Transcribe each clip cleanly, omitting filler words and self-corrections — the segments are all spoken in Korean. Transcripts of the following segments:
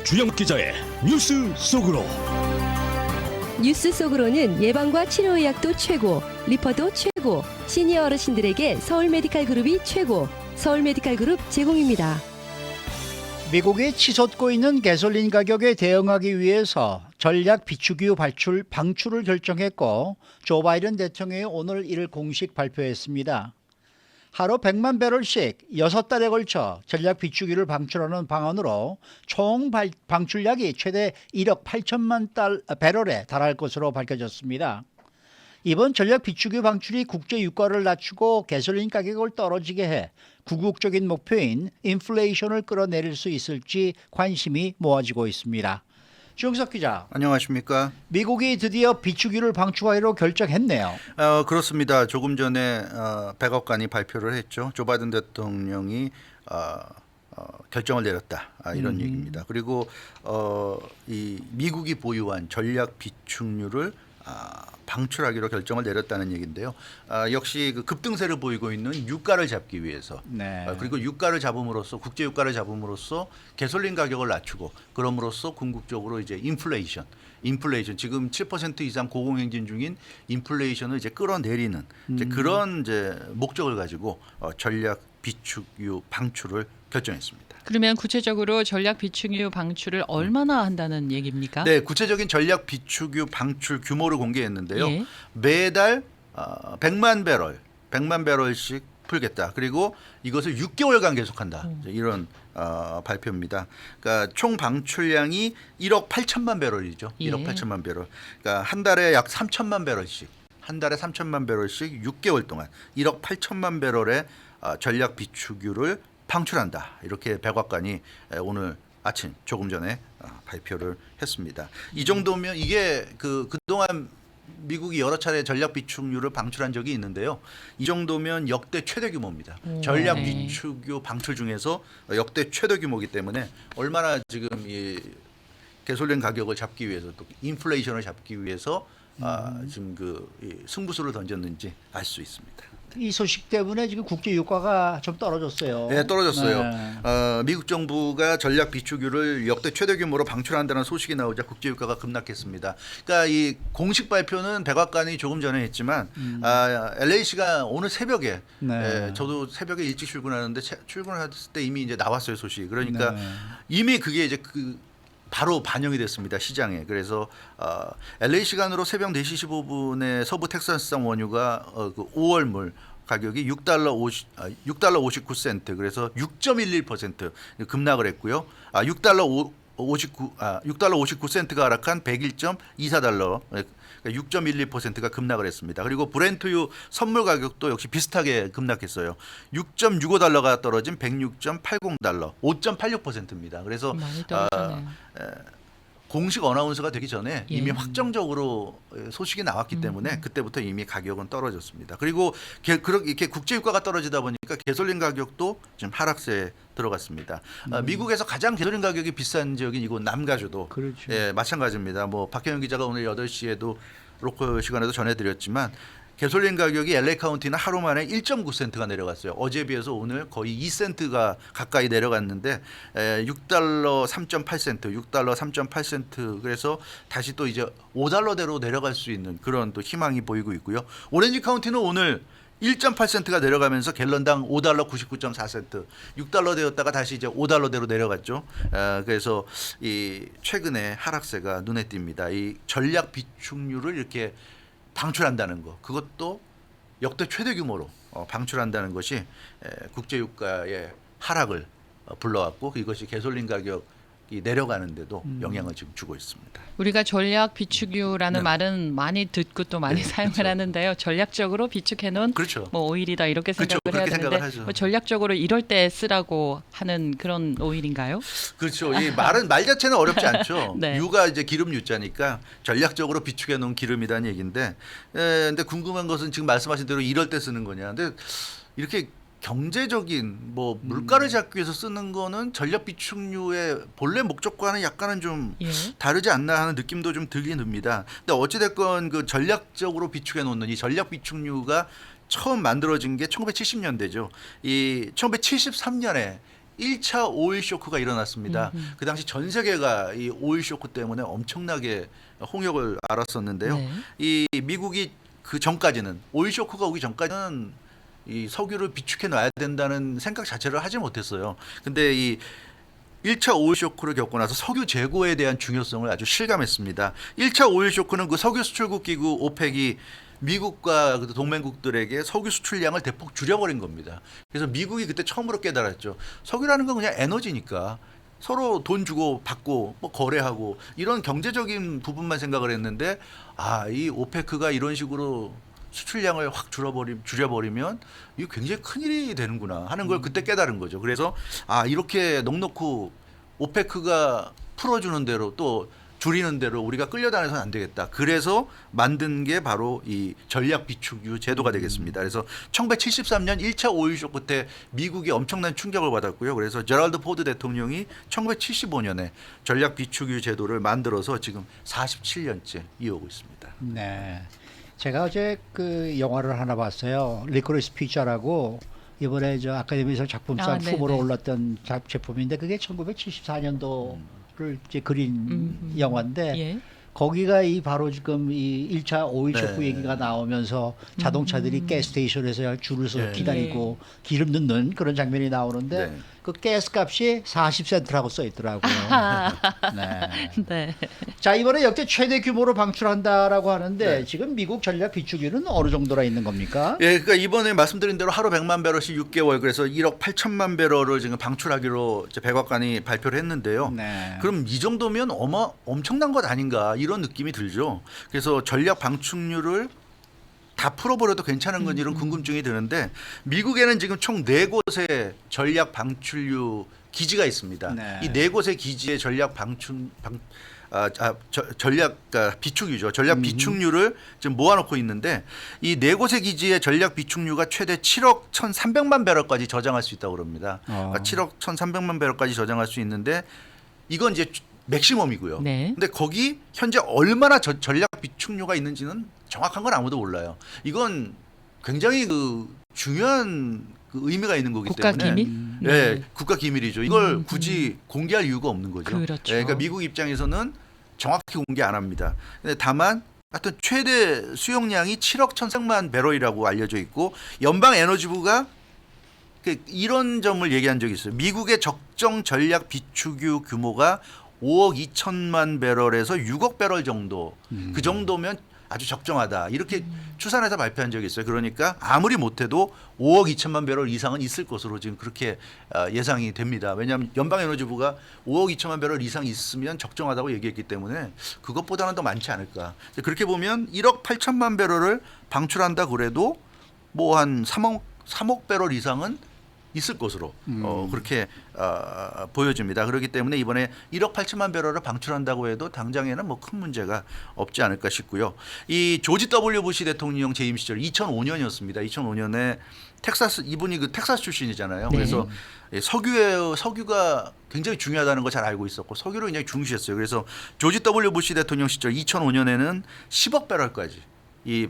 주영 기자의 뉴스 속으로. 뉴스 속으로는 예방과 치료의학도 최고, 리퍼도 최고, 시니어 어르신들에게 서울 메디칼 그룹이 최고, 서울 메디칼 그룹 제공입니다. 미국이 치솟고 있는 가솔린 가격에 대응하기 위해서 전략 비축유 방출을 결정했고, 조 바이든 대통령이 오늘 이를 공식 발표했습니다. 하루 100만 배럴씩 6달에 걸쳐 전략 비축유를 방출하는 방안으로 총 방출량이 최대 1억 8천만 배럴에 달할 것으로 밝혀졌습니다. 이번 전략 비축유 방출이 국제 유가를 낮추고 가솔린 가격을 떨어지게 해 궁극적인 목표인 인플레이션을 끌어내릴 수 있을지 관심이 모아지고 있습니다. 주영석 기자. 안녕하십니까. 미국이 드디어 비축유를 방출하기로 결정했네요. 그렇습니다. 조금 전에 백악관이 발표를 했죠. 조 바이든 대통령이 결정을 내렸다, 이런 얘기입니다. 그리고 이 미국이 보유한 전략 비축유를 방출하기로 결정을 내렸다는 얘기인데요. 역시 그 급등세를 보이고 있는 유가를 잡기 위해서, 네. 그리고 유가를 잡음으로써, 국제 유가를 잡음으로써 가솔린 가격을 낮추고, 그럼으로써 궁극적으로 이제 인플레이션 지금 7% 이상 고공행진 중인 인플레이션을 이제 끌어내리는 이제 그런 이제 목적을 가지고 전략 비축유 방출을 결정했습니다. 그러면 구체적으로 전략 비축유 방출을 얼마나 한다는 얘기입니까? 네, 구체적인 전략 비축유 방출 규모를 공개했는데요. 예. 매달 100만 배럴씩 풀겠다. 그리고 이것을 6개월간 계속한다. 이런 발표입니다. 그러니까 총 방출량이 1억 8천만 배럴이죠. 예. 1억 8천만 배럴. 그러니까 한 달에 약 3천만 배럴씩. 한 달에 3천만 배럴씩 6개월 동안 1억 8천만 배럴의 전략 비축유를 방출한다. 이렇게 백악관이 오늘 아침 조금 전에 발표를 했습니다. 이 정도면 이게 그동안 미국이 여러 차례 전략 비축유를 방출한 적이 있는데요. 이 정도면 역대 최대 규모입니다. 전략 비축유 방출 중에서 역대 최대 규모이기 때문에 얼마나 지금 이 가솔린 가격을 잡기 위해서, 또 인플레이션을 잡기 위해서 지금 이 승부수를 던졌는지 알 수 있습니다. 이 소식 때문에 지금 국제 유가가 좀 떨어졌어요. 네, 떨어졌어요. 네. 미국 정부가 전략 비축유를 역대 최대 규모로 방출한다는 소식이 나오자 국제 유가가 급락했습니다. 그러니까 이 공식 발표는 백악관이 조금 전에 했지만 LA시가 오늘 새벽에, 네. 저도 새벽에 일찍 출근하는데 출근했을 때 이미 이제 나왔어요, 소식이. 그러니까 네. 이미 그게 이제 바로 반영이 됐습니다, 시장에. 그래서 LA 시간으로 새벽 4시 15분에 서부 텍사스산 원유가 그 5월물 가격이 6달러 59센트, 그래서 6.11% 급락을 했고요. 6달러 59센트가 하락한 101.24달러, 6.12%가 급락을 했습니다. 그리고 브렌트유 선물 가격도 역시 비슷하게 급락했어요. 6.65달러가 떨어진 106.80달러, 5.86%입니다. 그래서 많이 떨어졌네요. 공식 어나운서가 되기 전에 예. 이미 확정적으로 소식이 나왔기 때문에 그때부터 이미 가격은 떨어졌습니다. 그리고 이렇게 국제 유가가 떨어지다 보니까 가솔린 가격도 지금 하락세에 들어갔습니다. 미국에서 가장 가솔린 가격이 비싼 지역인 이곳 남가주도, 그렇죠. 예, 마찬가지입니다. 뭐 박현영 기자가 오늘 8시에도 로컬 시간에도 전해드렸지만 가솔린 가격이 LA 카운티는 하루 만에 1.9센트가 내려갔어요. 어제에 비해서 오늘 거의 2센트가 가까이 내려갔는데 6달러 3.8센트, 그래서 다시 또 이제 5달러대로 내려갈 수 있는 그런 또 희망이 보이고 있고요. 오렌지 카운티는 오늘 1.8센트가 내려가면서 갤런당 5달러 99.4센트, 6달러 되었다가 다시 이제 5달러대로 내려갔죠. 그래서 이 최근에 하락세가 눈에 띕니다. 이 전략 비축유를 이렇게 방출한다는 거, 그것도 역대 최대 규모로 방출한다는 것이 국제 유가의 하락을 불러왔고, 이것이 가솔린 가격이 내려가는데도 영향을 지금 주고 있습니다. 우리가 전략 비축유라는 네. 말은 많이 듣고 또 많이 사용을 그렇죠. 하는데요. 전략적으로 비축해놓은 그렇죠. 뭐 오일이다 이렇게 그렇죠. 생각을 해야 그렇게 되는데 생각을 하죠. 뭐 전략적으로 이럴 때 쓰라고 하는 그런 오일인가요? 그렇죠. 이 말 자체는 어렵지 않죠. 네. 유가 이제 기름 유자니까 전략적으로 비축해 놓은 기름이라는 얘기인데, 근데 궁금한 것은 지금 말씀하신 대로 이럴 때 쓰는 거냐. 근데 이렇게 경제적인 뭐 물가를 잡기 위해서 쓰는 거는 전략 비축유의 본래 목적과는 약간은 좀 예. 다르지 않나 하는 느낌도 좀 들긴 듭니다. 근데 어찌됐건 그 전략적으로 비축해 놓는 이 전략 비축유가 처음 만들어진 게 1970년대죠. 이 1973년에 1차 오일 쇼크가 일어났습니다. 그 당시 전 세계가 이 오일 쇼크 때문에 엄청나게 홍역을 알았었는데요. 네. 이 미국이 그 전까지는 오일 쇼크가 오기 전까지는 이 석유를 비축해 놔야 된다는 생각 자체를 하지 못했어요. 근데 이 1차 오일 쇼크를 겪고 나서 석유 재고에 대한 중요성을 아주 실감했습니다. 1차 오일 쇼크는 그 석유 수출국 기구 오펙이 미국과 그 동맹국들에게 석유 수출량을 대폭 줄여버린 겁니다. 그래서 미국이 그때 처음으로 깨달았죠. 석유라는 건 그냥 에너지니까 서로 돈 주고 받고 뭐 거래하고 이런 경제적인 부분만 생각을 했는데 이 오페크가 이런 식으로 수출량을 확 줄여버리면 이거 굉장히 큰일이 되는구나 하는 걸 그때 깨달은 거죠. 그래서 이렇게 넉넉히 오페크가 풀어주는 대로 또 줄이는 대로 우리가 끌려다녀서는 안 되겠다. 그래서 만든 게 바로 이 전략 비축유 제도가 되겠습니다. 그래서 1973년 1차 오일 쇼크 때 미국이 엄청난 충격을 받았고요. 그래서 제럴드 포드 대통령이 1975년에 전략 비축유 제도를 만들어서 지금 47년째 이어오고 있습니다. 네. 제가 어제 그 영화를 하나 봤어요. 리코리스 피자라고 이번에 저 아카데미에서 작품상 네, 후보로 네. 올랐던 제품인데 그게 1974년도를 이제 그린 영화인데 예. 거기가 이 바로 지금 이 1차 오일 쇼크 네. 얘기가 나오면서 자동차들이 가스스테이션에서 줄을 서서 네. 기다리고 기름 넣는 그런 장면이 나오는데 네. 그 가스값이 40센트라고 써 있더라고요. 네. 네. 자, 이번에 역대 최대 규모로 방출한다라고 하는데 네. 지금 미국 전략 비축유는 어느 정도나 있는 겁니까? 예, 그러니까 이번에 말씀드린 대로 하루 100만 배럴씩 6개월 그래서 1억 8천만 배럴을 지금 방출하기로 이제 백악관이 발표를 했는데요. 네. 그럼 이 정도면 엄청난 것 아닌가 이런 느낌이 들죠. 그래서 전략 방출률을 다 풀어버려도 괜찮은 건지 이런 궁금증이 드는데 미국에는 지금 총 4곳의 전략 방출유 기지가 있습니다. 네. 이 4곳의 기지의 전략 비축유죠. 전략 비축유를 지금 모아놓고 있는데 이 4곳의 기지의 전략 비축유가 최대 7억 1,300만 배럴까지 저장할 수 있다고 그럽니다. 그러니까 7억 1,300만 배럴까지 저장할 수 있는데 이건 이제 맥시멈이고요. 네. 근데 거기 현재 얼마나 전략 비축유가 있는지는 정확한 건 아무도 몰라요. 이건 굉장히 그 중요한 그 의미가 있는 거기 국가 때문에 기밀? 네, 국가 기밀이죠. 이걸 굳이 공개할 이유가 없는 거죠. 그렇죠. 그러니까 미국 입장에서는 정확히 공개 안 합니다. 근데 다만 하여튼 최대 수용량이 7억 1,100만 배럴이라고 알려져 있고 연방 에너지부가 이런 점을 얘기한 적이 있어요. 미국의 적정 전략 비축유 규모가 5억 2천만 배럴에서 6억 배럴 정도. 그 정도면 아주 적정하다. 이렇게 추산해서 발표한 적이 있어요. 그러니까 아무리 못해도 5억 2천만 배럴 이상은 있을 것으로 지금 그렇게 예상이 됩니다. 왜냐하면 연방에너지부가 5억 2천만 배럴 이상 있으면 적정하다고 얘기했기 때문에 그것보다는 더 많지 않을까. 그렇게 보면 1억 8천만 배럴을 방출한다 그래도 뭐 한 3억 배럴 이상은 있을 것으로 그렇게 보여집니다. 그렇기 때문에 이번에 1억 8천만 배럴을 방출한다고 해도 당장에는 뭐 큰 문제가 없지 않을까 싶고요. 이 조지 W 부시 대통령 재임 시절 2005년이었습니다. 2005년에 텍사스 이분이 그 텍사스 출신이잖아요. 네. 그래서 석유가 굉장히 중요하다는 거 잘 알고 있었고 석유를 굉장히 중시했어요. 그래서 조지 W 부시 대통령 시절 2005년에는 10억 배럴까지 이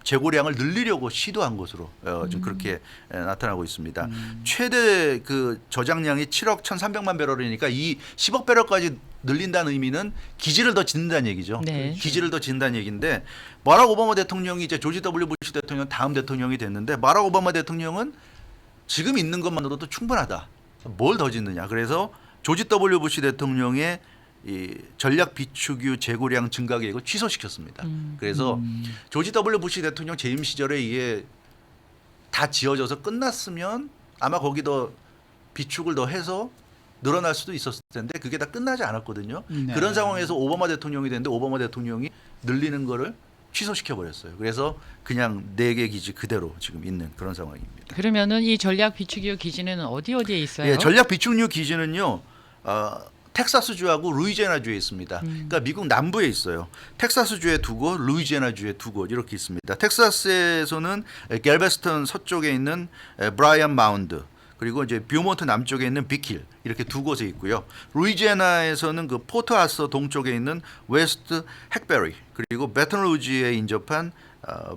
재고량을 늘리려고 시도한 것으로 좀 그렇게 나타나고 있습니다. 최대 그 저장량이 7억 1,300만 배럴이니까 이 10억 배럴까지 늘린다는 의미는 기지를 더 짓는다는 얘기죠. 네. 기지를 더 짓는다는 얘기인데 바락 오바마 대통령이 이제 조지 W 부시 대통령 다음 대통령이 됐는데 바락 오바마 대통령은 지금 있는 것만으로도 충분하다. 뭘 더 짓느냐. 그래서 조지 W 부시 대통령의 이 전략 비축유 재고량 증가 계획을 취소시켰습니다. 그래서 조지 W 부시 대통령 재임 시절에 이게 다 지어져서 끝났으면 아마 거기도 비축을 더 해서 늘어날 수도 있었을 텐데 그게 다 끝나지 않았거든요. 네. 그런 상황에서 오바마 대통령이 됐는데 오바마 대통령이 늘리는 거를 취소시켜 버렸어요. 그래서 그냥 4개 기지 그대로 지금 있는 그런 상황입니다. 그러면은 이 전략 비축유 기지는 어디에 있어요? 예, 전략 비축유 기지는요. 텍사스주하고 루이지애나주에 있습니다. 그러니까 미국 남부에 있어요. 텍사스주에 2곳, 루이지애나주에 2곳 이렇게 있습니다. 텍사스에서는 갤베스턴 서쪽에 있는 브라이언 마운드 그리고 이제 뷰몬트 남쪽에 있는 빅힐 이렇게 2곳에 있고요. 루이지애나에서는 그 포트 아서 동쪽에 있는 웨스트 핵베리 그리고 베턴루지에 인접한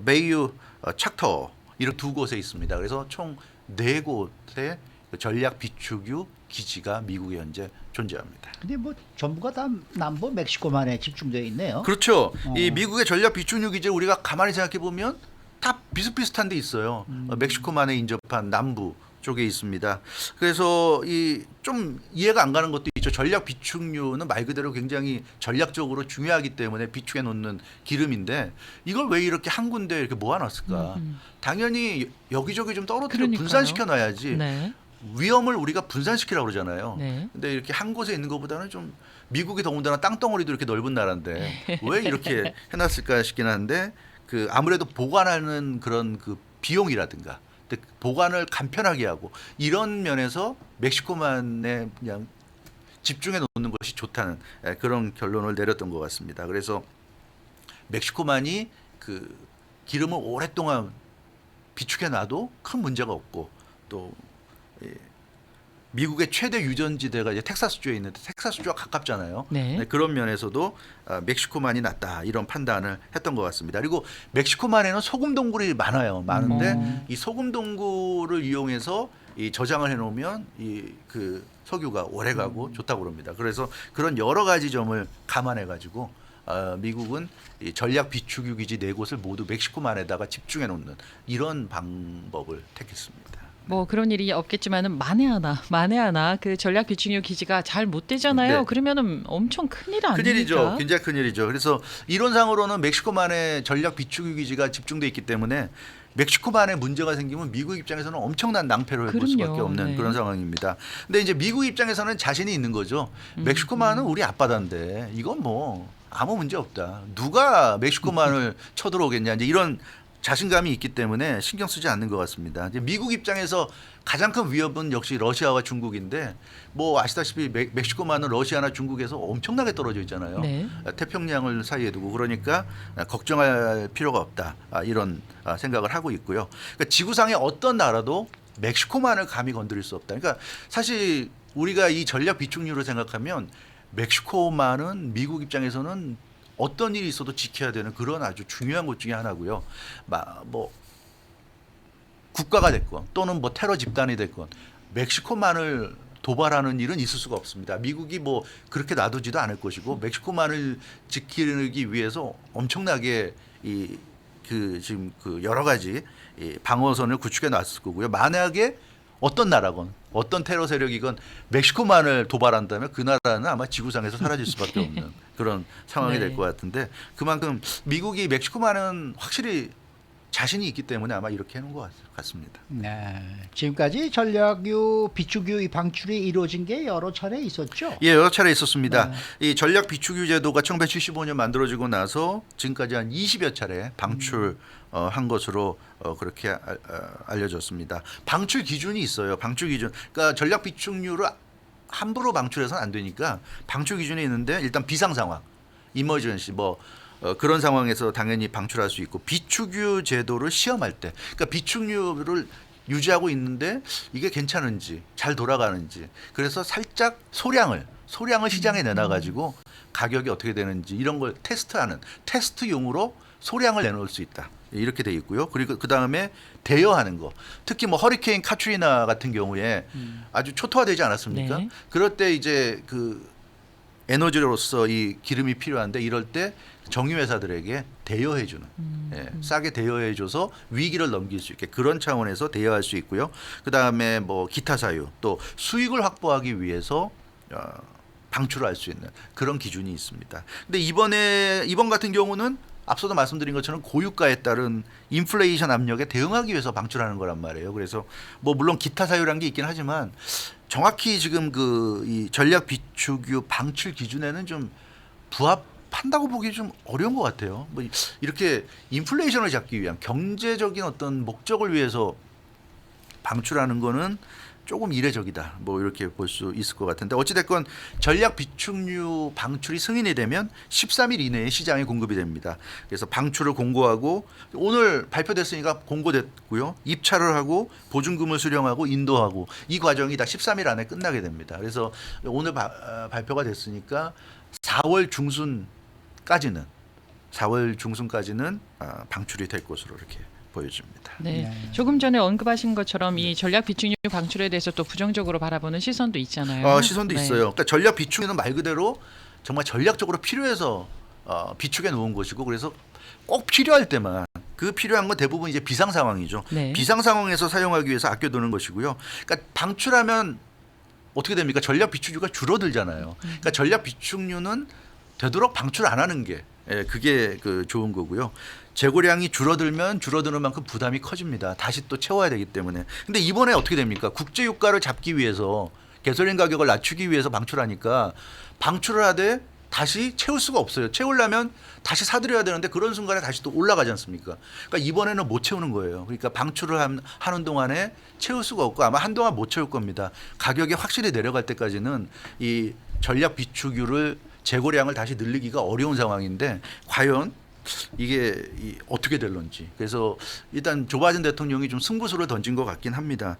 베이유 착터 이렇게 2곳에 있습니다. 그래서 총 4곳의 전략 비축유 기지가 미국에 현재 존재합니다. 근데 뭐 전부가 다 남부 멕시코만에 집중되어 있네요. 그렇죠. 이 미국의 전략 비축유 기지 우리가 가만히 생각해 보면 다 비슷비슷한 데 있어요. 멕시코만에 인접한 남부 쪽에 있습니다. 그래서 이 좀 이해가 안 가는 것도 있죠. 전략 비축유는 말 그대로 굉장히 전략적으로 중요하기 때문에 비축해 놓는 기름인데 이걸 왜 이렇게 한 군데 이렇게 모아놨을까? 당연히 여기저기 좀 떨어뜨려 그러니까요. 분산시켜 놔야지. 네. 위험을 우리가 분산시키라고 그러잖아요. 네. 근데 이렇게 한 곳에 있는 것보다는 좀 미국이 더군다나 땅덩어리도 이렇게 넓은 나라인데 왜 이렇게 해놨을까 싶긴 한데 그 아무래도 보관하는 그런 그 비용이라든가 보관을 간편하게 하고 이런 면에서 멕시코만에 그냥 집중해 놓는 것이 좋다는 그런 결론을 내렸던 것 같습니다. 그래서 멕시코만이 그 기름을 오랫동안 비축해 놔도 큰 문제가 없고 또 미국의 최대 유전지대가 이제 텍사스주에 있는데 텍사스주와 가깝잖아요. 네. 그런 면에서도 멕시코만이 낫다 이런 판단을 했던 것 같습니다. 그리고 멕시코만에는 소금 동굴이 많은데 이 소금 동굴을 이용해서 이 저장을 해놓으면 이 그 석유가 오래가고 좋다고 그럽니다. 그래서 그런 여러 가지 점을 감안해가지고 미국은 이 전략 비축유 기지 4곳을 모두 멕시코만에다가 집중해 놓는 이런 방법을 택했습니다. 뭐 그런 일이 없겠지만은 만에 하나 그 전략 비축유 기지가 잘 못 되잖아요. 네. 그러면은 엄청 큰일 아닙니까? 큰일이죠. 굉장히 큰일이죠. 그래서 이론상으로는 멕시코만에 전략 비축유 기지가 집중돼 있기 때문에 멕시코만에 문제가 생기면 미국 입장에서는 엄청난 낭패를 볼 그럼요. 수밖에 없는 네. 그런 상황입니다. 근데 이제 미국 입장에서는 자신이 있는 거죠. 멕시코만은 우리 앞바다인데 이건 뭐 아무 문제 없다. 누가 멕시코만을 쳐들어오겠냐. 이제 이런 자신감이 있기 때문에 신경 쓰지 않는 것 같습니다. 이제 미국 입장에서 가장 큰 위협은 역시 러시아와 중국인데 뭐 아시다시피 멕시코만은 러시아나 중국에서 엄청나게 떨어져 있잖아요. 네. 태평양을 사이에 두고 그러니까 걱정할 필요가 없다 이런 생각을 하고 있고요. 그러니까 지구상의 어떤 나라도 멕시코만을 감히 건드릴 수 없다. 그러니까 사실 우리가 이 전략 비축유를 생각하면 멕시코만은 미국 입장에서는 어떤 일이 있어도 지켜야 되는 그런 아주 중요한 것 중에 하나고요. 뭐 국가가 됐건 또는 뭐 테러 집단이 됐건 멕시코만을 도발하는 일은 있을 수가 없습니다. 미국이 뭐 그렇게 놔두지도 않을 것이고 멕시코만을 지키기 위해서 엄청나게 지금 그 여러 가지 이 방어선을 구축해 놨을 거고요. 만약에 어떤 나라건 어떤 테러 세력이건 멕시코만을 도발한다면 그 나라는 아마 지구상에서 사라질 수밖에 없는 그런 상황이 네. 될 것 같은데 그만큼 미국이 멕시코만은 확실히 자신이 있기 때문에 아마 이렇게 해놓은 것 같습니다. 네. 지금까지 전략유 비축유 방출이 이루어진 게 여러 차례 있었죠. 예, 여러 차례 있었습니다. 이 전략 비축유 제도가 1975년 만들어지고 나서 지금까지 한 20여 차례 방출 한 것으로 그렇게 알려졌습니다. 방출 기준이 있어요. 방출 기준. 그러니까 전략 비축유를 함부로 방출해서는 안 되니까 방출 기준이 있는데 일단 비상 상황, 이머전시 뭐 그런 상황에서 당연히 방출할 수 있고 비축유 제도를 시험할 때 그러니까 비축유를 유지하고 있는데 이게 괜찮은지 잘 돌아가는지 그래서 살짝 소량을 시장에 내놔 가지고 가격이 어떻게 되는지 이런 걸 테스트하는 테스트용으로 소량을 내놓을 수 있다. 이렇게 돼 있고요. 그리고 그 다음에 대여하는 거. 특히 뭐 허리케인 카트리나 같은 경우에 아주 초토화되지 않았습니까? 네. 그럴 때 이제 그 에너지로서 이 기름이 필요한데 이럴 때 정유회사들에게 대여해주는 싸게 대여해줘서 위기를 넘길 수 있게 그런 차원에서 대여할 수 있고요. 그 다음에 뭐 기타 사유 또 수익을 확보하기 위해서 방출을 할 수 있는 그런 기준이 있습니다. 근데 이번 같은 경우는 앞서도 말씀드린 것처럼 고유가에 따른 인플레이션 압력에 대응하기 위해서 방출하는 거란 말이에요. 그래서 뭐 물론 기타 사유라는 게 있긴 하지만 정확히 지금 이 전략 비축유 방출 기준에는 좀 부합한다고 보기 좀 어려운 것 같아요. 뭐 이렇게 인플레이션을 잡기 위한 경제적인 어떤 목적을 위해서 방출하는 거는 조금 이례적이다. 뭐 이렇게 볼 수 있을 것 같은데 어찌됐건 전략 비축유 방출이 승인이 되면 13일 이내에 시장에 공급이 됩니다. 그래서 방출을 공고하고 오늘 발표됐으니까 공고됐고요. 입찰을 하고 보증금을 수령하고 인도하고 이 과정이 다 13일 안에 끝나게 됩니다. 그래서 오늘 발표가 됐으니까 4월 중순까지는 방출이 될 것으로 이렇게 보여집니다. 네. 조금 전에 언급하신 것처럼 이 전략 비축유 방출에 대해서 또 부정적으로 바라보는 시선도 있잖아요. 시선도 네. 있어요. 그러니까 전략 비축유는 말 그대로 정말 전략적으로 필요해서 비축해 놓은 것이고 그래서 꼭 필요할 때만 그 필요한 건 대부분 이제 비상 상황이죠. 네. 비상 상황에서 사용하기 위해서 아껴두는 것이고요. 그러니까 방출하면 어떻게 됩니까? 전략 비축유가 줄어들잖아요. 그러니까 전략 비축유는 되도록 방출 안 하는 게 그게 그 좋은 거고요. 재고량이 줄어들면 줄어드는 만큼 부담이 커집니다. 다시 또 채워야 되기 때문에. 근데 이번에 어떻게 됩니까? 국제 유가를 잡기 위해서 가솔린 가격을 낮추기 위해서 방출하니까 방출을 하되 다시 채울 수가 없어요. 채우려면 다시 사들여야 되는데 그런 순간에 다시 또 올라가지 않습니까? 그러니까 이번에는 못 채우는 거예요. 그러니까 방출을 하는 동안에 채울 수가 없고 아마 한동안 못 채울 겁니다. 가격이 확실히 내려갈 때까지는 이 전략 비축유를 재고량을 다시 늘리기가 어려운 상황인데 과연 이게 어떻게 될런지. 그래서 일단 조 바이든 대통령이 좀 승부수를 던진 것 같긴 합니다.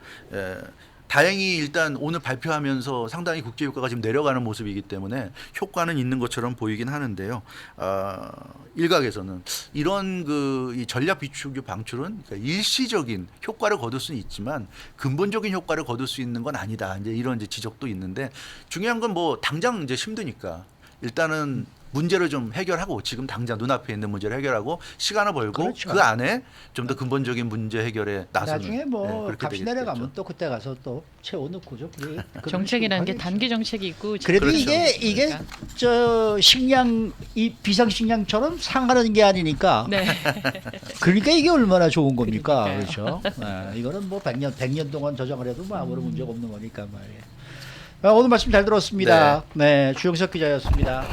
다행히 일단 오늘 발표하면서 상당히 국제 유가가 지금 내려가는 모습이기 때문에 효과는 있는 것처럼 보이긴 하는데요. 일각에서는 이런 이 전략 비축유 방출은 그러니까 일시적인 효과를 거둘 수는 있지만 근본적인 효과를 거둘 수 있는 건 아니다. 이제 이런 이제 지적도 있는데 중요한 건 뭐 당장 이제 힘드니까 일단은 문제를 좀 해결하고 지금 당장 눈앞에 있는 문제를 해결하고 시간을 벌고 그렇죠. 그 안에 좀 더 근본적인 문제 해결에 나서는 나중에 뭐 그렇게 값이 되겠죠. 내려가면 또 그때 가서 또 채워넣고죠. 정책이라는 게 단기 정책이 있고 그래도 그렇죠. 이게 저 식량 이 비상식량처럼 상하는 게 아니니까. 네. 그러니까 이게 얼마나 좋은 겁니까, 그러니까요. 그렇죠? 이거는 뭐 100년 동안 저장을 해도 뭐 아무런 문제가 없는 거니까 말이에요. 오늘 말씀 잘 들었습니다. 네, 주영석 기자였습니다.